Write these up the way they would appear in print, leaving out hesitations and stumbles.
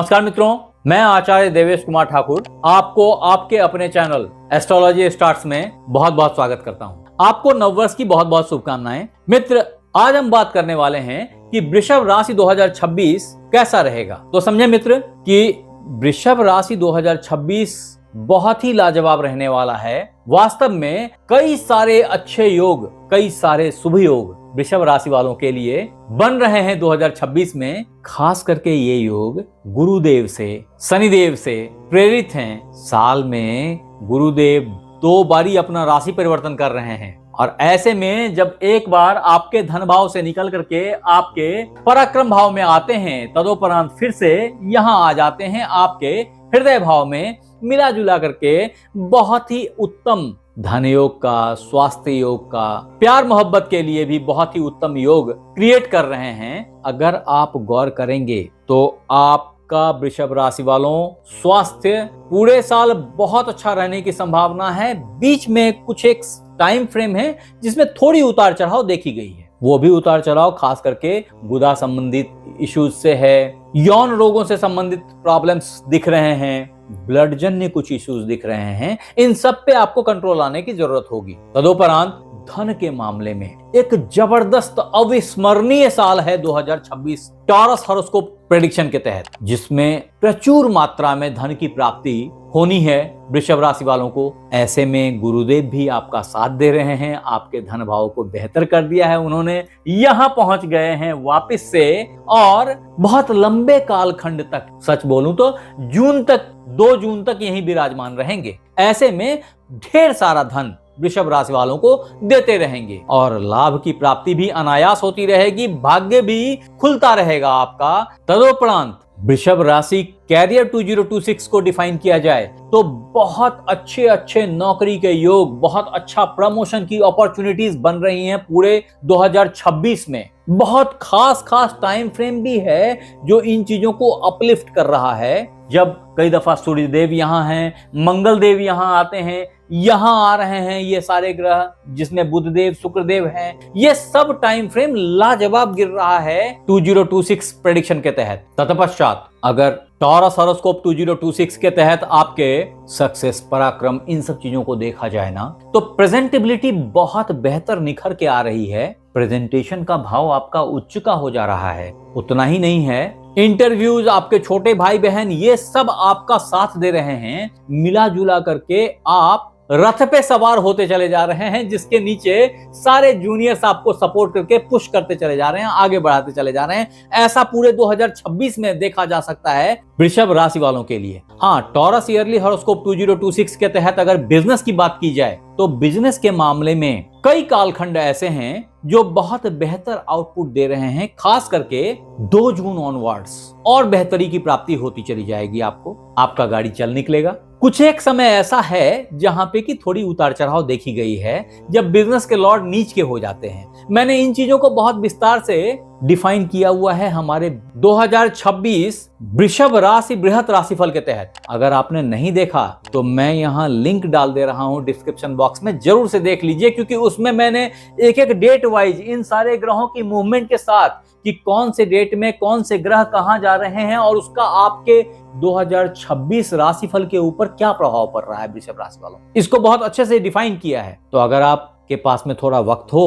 नमस्कार मित्रों, मैं आचार्य देवेश कुमार ठाकुर आपको आपके अपने चैनल एस्ट्रोलॉजी स्टार्ट्स में बहुत बहुत स्वागत करता हूं। आपको नववर्ष की बहुत बहुत शुभकामनाएं। मित्र, आज हम बात करने वाले हैं कि वृषभ राशि 2026 कैसा रहेगा। तो समझे मित्र कि वृषभ राशि 2026 बहुत ही लाजवाब रहने वाला है। वास्तव में कई सारे अच्छे योग, कई सारे शुभ योग वृषभ राशि वालों के लिए बन रहे हैं 2026 में। खास करके ये योग गुरुदेव से, शनिदेव से प्रेरित हैं। साल में गुरुदेव 2 बारी अपना राशि परिवर्तन कर रहे हैं और ऐसे में जब एक बार आपके धन भाव से निकल करके आपके पराक्रम भाव में आते हैं, तदोपरांत फिर से यहाँ आ जाते हैं आपके हृदय भाव में, मिला जुला करके बहुत ही उत्तम धन योग का, स्वास्थ्य योग का, प्यार मोहब्बत के लिए भी बहुत ही उत्तम योग क्रिएट कर रहे हैं। अगर आप गौर करेंगे तो आपका वृषभ राशि वालों स्वास्थ्य पूरे साल बहुत अच्छा रहने की संभावना है। बीच में कुछ एक टाइम फ्रेम है जिसमें थोड़ी उतार चढ़ाव देखी गई है। वो भी उतार चढ़ाव खास करके गुदा संबंधित इश्यूज से है, यौन रोगों से संबंधित प्रॉब्लम्स दिख रहे हैं, ब्लड जन्य कुछ इश्यूज दिख रहे हैं। इन सब पे आपको कंट्रोल आने की जरूरत होगी। तदोपरांत धन के मामले में एक जबरदस्त अविस्मरणीय साल है 2026 टॉरस हॉरोस्कोप प्रेडिक्शन के तहत, जिसमें प्रचुर मात्रा में धन की प्राप्ति होनी है वृषभ राशि वालों को। ऐसे में गुरुदेव भी आपका साथ दे रहे हैं, आपके धन भाव को बेहतर कर दिया है उन्होंने। यहाँ पहुंच गए हैं वापस से और बहुत लंबे कालखंड तक, सच बोलूं तो जून तक, 2 जून तक यहीं विराजमान रहेंगे। ऐसे में ढेर सारा धन वृषभ राशि वालों को देते रहेंगे और लाभ की प्राप्ति भी अनायास होती रहेगी, भाग्य भी खुलता रहेगा आपका। तदोपरांत वृषभ राशि कैरियर 2026 को डिफाइन किया जाए तो बहुत अच्छे अच्छे नौकरी के योग, बहुत अच्छा प्रमोशन की अपॉर्चुनिटीज बन रही हैं पूरे 2026 में। बहुत खास खास टाइम फ्रेम भी है जो इन चीजों को अपलिफ्ट कर रहा है। जब कई दफा सूर्य देव यहाँ हैं, मंगल देव यहाँ आते हैं, यहाँ आ रहे हैं ये सारे ग्रह जिसमें बुध देव, शुक्र देव हैं, ये सब टाइम फ्रेम लाजवाब गिर रहा है 2026 प्रेडिक्शन के तहत। तत्पश्चात अगर टॉरस हॉरोस्कोप 2026 के तहत आपके सक्सेस, पराक्रम, इन सब चीजों को देखा जाए ना, तो प्रेजेंटेबिलिटी बहुत बेहतर निखर के आ रही है। प्रेजेंटेशन का भाव आपका उच्च का हो जा रहा है। उतना ही नहीं है, इंटरव्यूज, आपके छोटे भाई बहन, ये सब आपका साथ दे रहे हैं। मिला जुला करके आप रथ पे सवार होते चले जा रहे हैं, जिसके नीचे सारे जूनियर्स आपको सपोर्ट करके पुश करते चले जा रहे हैं, आगे बढ़ाते चले जा रहे हैं। ऐसा पूरे 2026 में देखा जा सकता है वृषभ राशि वालों के लिए। हाँ, टॉरस ईयरली हॉरोस्कोप 2026 के तहत अगर बिजनेस की बात की जाए तो बिजनेस के मामले में कई कालखंड ऐसे हैं जो बहुत बेहतर आउटपुट दे रहे हैं। खास करके 2 जून ऑनवर्ड्स और बेहतरी की प्राप्ति होती चली जाएगी आपको। आपका गाड़ी चल निकलेगा। कुछ एक समय ऐसा है जहां पे कि थोड़ी उतार चढ़ाव देखी गई है, जब बिजनेस के लॉर्ड नीच के हो जाते हैं। मैंने इन चीजों को बहुत विस्तार से डिफाइन किया हुआ है हमारे 2026 वृषभ राशि बृहत राशिफल के तहत। अगर आपने नहीं देखा तो मैं यहाँ लिंक डाल दे रहा हूँ डिस्क्रिप्शन बॉक्स में, जरूर से देख लीजिए, क्योंकि उसमें मैंने एक एक डेट वाइज इन सारे ग्रहों की मूवमेंट के साथ कि कौन से डेट में कौन से ग्रह कहां जा रहे हैं और उसका आपके 2026 राशिफल के ऊपर क्या प्रभाव पड़ रहा है वृषभ राशि वालों, इसको बहुत अच्छे से डिफाइन किया है। तो अगर आपके पास में थोड़ा वक्त हो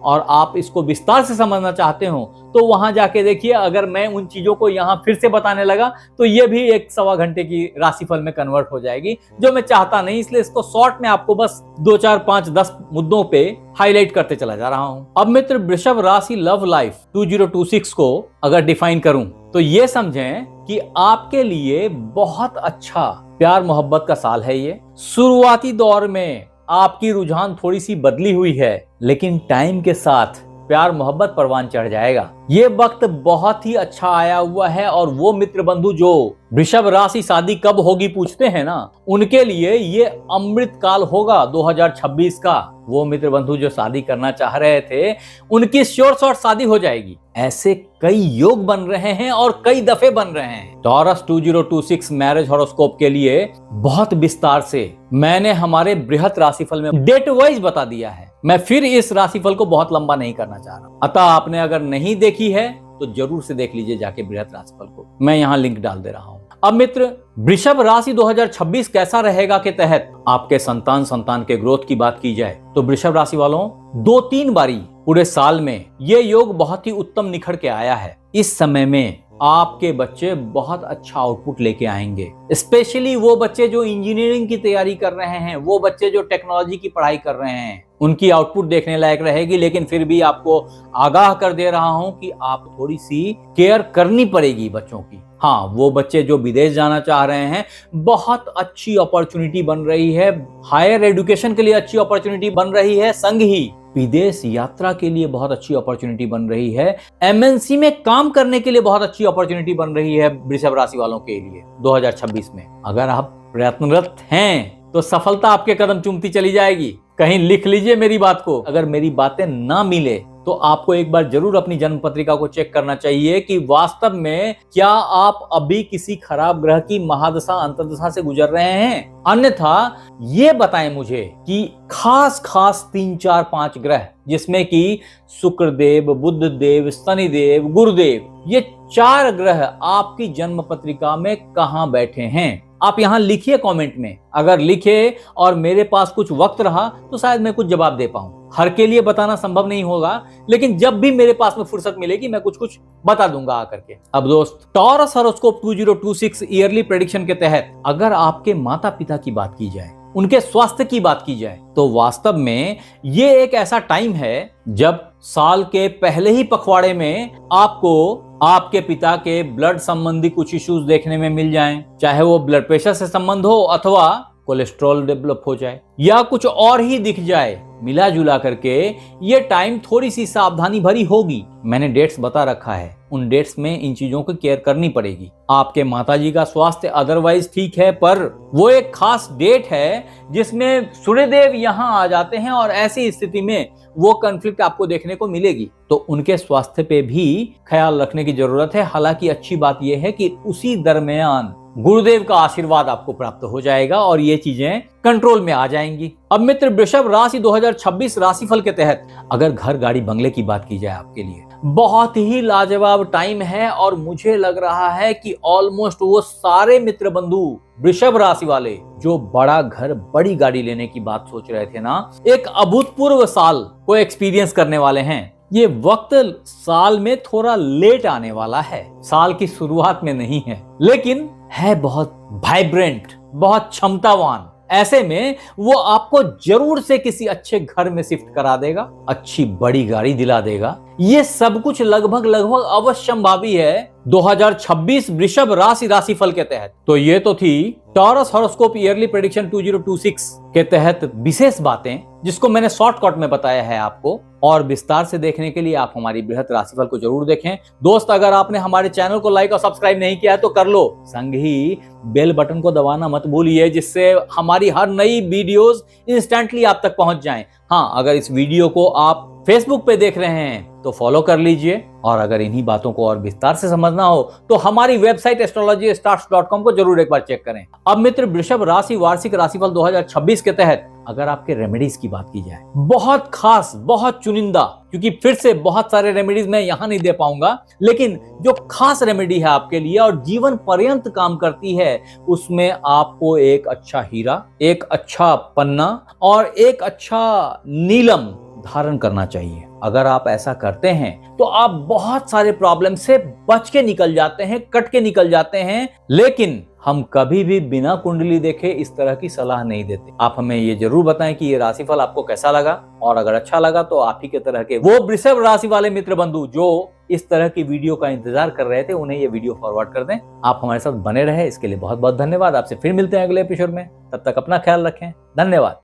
और आप इसको विस्तार से समझना चाहते हो तो वहां जाके देखिए। अगर मैं उन चीजों को यहां फिर से बताने लगा तो ये भी 1-1.25 घंटे की राशिफल में कन्वर्ट हो जाएगी, जो मैं चाहता नहीं। इसलिए इसको शॉर्ट में आपको बस 2, 4, 5, 10 मुद्दों पे हाईलाइट करते चला जा रहा हूं। अब मित्र, वृषभ राशि लव लाइफ 2026 को अगर डिफाइन करूं तो ये समझें कि आपके लिए बहुत अच्छा प्यार मोहब्बत का साल है ये। शुरुआती दौर में आपकी रुझान थोड़ी सी बदली हुई है, लेकिन टाइम के साथ प्यार मोहब्बत परवान चढ़ जाएगा। ये वक्त बहुत ही अच्छा आया हुआ है और वो मित्र बंधु जो वृषभ राशि शादी कब होगी पूछते हैं ना, उनके लिए ये अमृत काल होगा 2026 का। वो मित्र बंधु जो शादी करना चाह रहे थे उनकी श्योर शॉर्ट शादी हो जाएगी। ऐसे कई योग बन रहे हैं और कई दफे बन रहे हैं। टॉरस 2026 मैरिज हॉरोस्कोप के लिए बहुत विस्तार से मैंने हमारे बृहत राशिफल में डेट वाइज बता दिया है। मैं फिर इस राशिफल को बहुत लंबा नहीं करना चाह रहा। अतः आपने अगर नहीं देखी है तो जरूर से देख लीजिए जाके बृहत राशिफल को, मैं यहाँ लिंक डाल दे रहा हूँ। अब मित्र, वृषभ राशि 2026 कैसा रहेगा के तहत आपके संतान के ग्रोथ की बात की जाए तो वृषभ राशि वालों 2-3 बारी पूरे साल में ये योग बहुत ही उत्तम निखर के आया है। इस समय में आपके बच्चे बहुत अच्छा आउटपुट लेके आएंगे, स्पेशली वो बच्चे जो इंजीनियरिंग की तैयारी कर रहे हैं, वो बच्चे जो टेक्नोलॉजी की पढ़ाई कर रहे हैं, उनकी आउटपुट देखने लायक रहेगी। लेकिन फिर भी आपको आगाह कर दे रहा हूं कि आप थोड़ी सी केयर करनी पड़ेगी बच्चों की। हाँ, वो बच्चे जो विदेश जाना चाह रहे हैं, बहुत अच्छी अपॉर्चुनिटी बन रही है, हायर एजुकेशन के लिए अच्छी अपॉर्चुनिटी बन रही है, संग ही विदेश यात्रा के लिए बहुत अच्छी अपॉर्चुनिटी बन रही है, एमएनसी में काम करने के लिए बहुत अच्छी अपॉर्चुनिटी बन रही है वृषभ राशि वालों के लिए 2026 में। अगर आप प्रयत्नरत हैं तो सफलता आपके कदम चूमती चली जाएगी। कहीं लिख लीजिए मेरी बात को। अगर मेरी बातें ना मिले तो आपको एक बार जरूर अपनी जन्म पत्रिका को चेक करना चाहिए कि वास्तव में क्या आप अभी किसी खराब ग्रह की महादशा अंतर्दशा से गुजर रहे हैं। अन्यथा ये बताएं मुझे कि खास 3, 4, 5 ग्रह, जिसमें कि शुक्रदेव, बुधदेव, शनिदेव, गुरुदेव, ये 4 ग्रह आपकी जन्म पत्रिका में कहां बैठे हैं। आप यहां लिखिए कमेंट में। अगर लिखे और मेरे पास कुछ वक्त रहा तो शायद मैं कुछ जवाब दे पाऊं। हर के लिए बताना संभव नहीं होगा, लेकिन जब भी मेरे पास में फुर्सत मिलेगी मैं कुछ बता दूंगा आकर के। अब दोस्त, टॉरस हॉरोस्कोप 2026 ईयरली प्रेडिक्शन के तहत अगर आपके माता पिता की बात की जाए, उनके स्वास्थ्य की बात की जाए, तो वास्तव में ये एक ऐसा टाइम है जब साल के पहले ही पखवाड़े में आपको आपके पिता के ब्लड संबंधी कुछ इश्यूज देखने में मिल जाएं, चाहे वो ब्लड प्रेशर से संबंध हो अथवा कोलेस्ट्रॉल डेवलप हो जाए या कुछ और ही दिख जाए। मिला जुला करके ये टाइम थोड़ी सी सावधानी भरी होगी। मैंने डेट्स बता रखा है, उन डेट्स में इन चीजों की केयर करनी पड़ेगी। आपके माताजी का स्वास्थ्य अदरवाइज ठीक है, पर वो एक खास डेट है जिसमें सूर्यदेव यहाँ आ जाते हैं और ऐसी स्थिति में वो कॉन्फ्लिक्ट आपको देखने को मिलेगी। तो उनके स्वास्थ्य पे भी ख्याल रखने की जरूरत है। हालांकि अच्छी बात यह है कि उसी दरमियान गुरुदेव का आशीर्वाद आपको प्राप्त हो जाएगा और ये चीजें कंट्रोल में आ जाएंगी। अब मित्र, वृषभ राशि 2026 राशिफल के तहत अगर घर, गाड़ी, बंगले की बात की जाए, आपके लिए बहुत ही लाजवाब टाइम है। और मुझे लग रहा है कि ऑलमोस्ट वो सारे मित्र बंधु वृषभ राशि वाले जो बड़ा घर, बड़ी गाड़ी लेने की बात सोच रहे थे ना, एक अभूतपूर्व साल को एक्सपीरियंस करने वाले हैं। ये वक्त साल में थोड़ा लेट आने वाला है, साल की शुरुआत में नहीं है, लेकिन है बहुत वाइब्रेंट, बहुत क्षमतावान। ऐसे में वो आपको जरूर से किसी अच्छे घर में शिफ्ट करा देगा, अच्छी बड़ी गाड़ी दिला देगा। ये सब कुछ लगभग अवश्यंभावी है 2026 वृषभ राशि राशिफल के तहत। तो ये तो थी टॉरस हॉरोस्कोप ईयरली प्रेडिक्शन 2026 के तहत विशेष बातें, जिसको मैंने शॉर्टकट में बताया है आपको। और विस्तार से देखने के लिए आप हमारी बृहत राशिफल को जरूर देखें। दोस्त, अगर आपने हमारे चैनल को लाइक और सब्सक्राइब नहीं किया है तो कर लो, संग ही बेल बटन को दबाना मत भूलिए, जिससे हमारी हर नई वीडियोस इंस्टेंटली आप तक पहुंच जाएं। हाँ, अगर इस वीडियो को आप फेसबुक पे देख रहे हैं तो फॉलो कर लीजिए। और अगर इन्हीं बातों को और विस्तार से समझना हो तो हमारी वेबसाइट astrologystarts.com को जरूर एक बार चेक करें। अब मित्र, वृषभ राशि वार्षिक राशिफल 2026 के तहत अगर आपके रेमेडीज की बात की जाए, बहुत खास, बहुत चुनिंदा, क्योंकि फिर से बहुत सारे रेमेडीज मैं यहां नहीं दे पाऊंगा, लेकिन जो खास रेमेडी है आपके लिए और जीवन पर्यंत काम करती है, उसमें आपको एक अच्छा हीरा, एक अच्छा पन्ना और एक अच्छा नीलम धारण करना चाहिए। अगर आप ऐसा करते हैं तो आप बहुत सारे प्रॉब्लम से बच के निकल जाते हैं, कट के निकल जाते हैं। लेकिन हम कभी भी बिना कुंडली देखे इस तरह की सलाह नहीं देते। आप हमें ये जरूर बताएं कि ये राशिफल आपको कैसा लगा, और अगर अच्छा लगा तो आप ही के तरह के वो वृषभ राशि वाले मित्र बंधु जो इस तरह की वीडियो का इंतजार कर रहे थे, उन्हें ये वीडियो फॉरवर्ड कर दें। आप हमारे साथ बने रहे, इसके लिए बहुत बहुत धन्यवाद। आपसे फिर मिलते हैं अगले एपिसोड में। तब तक अपना ख्याल रखें। धन्यवाद।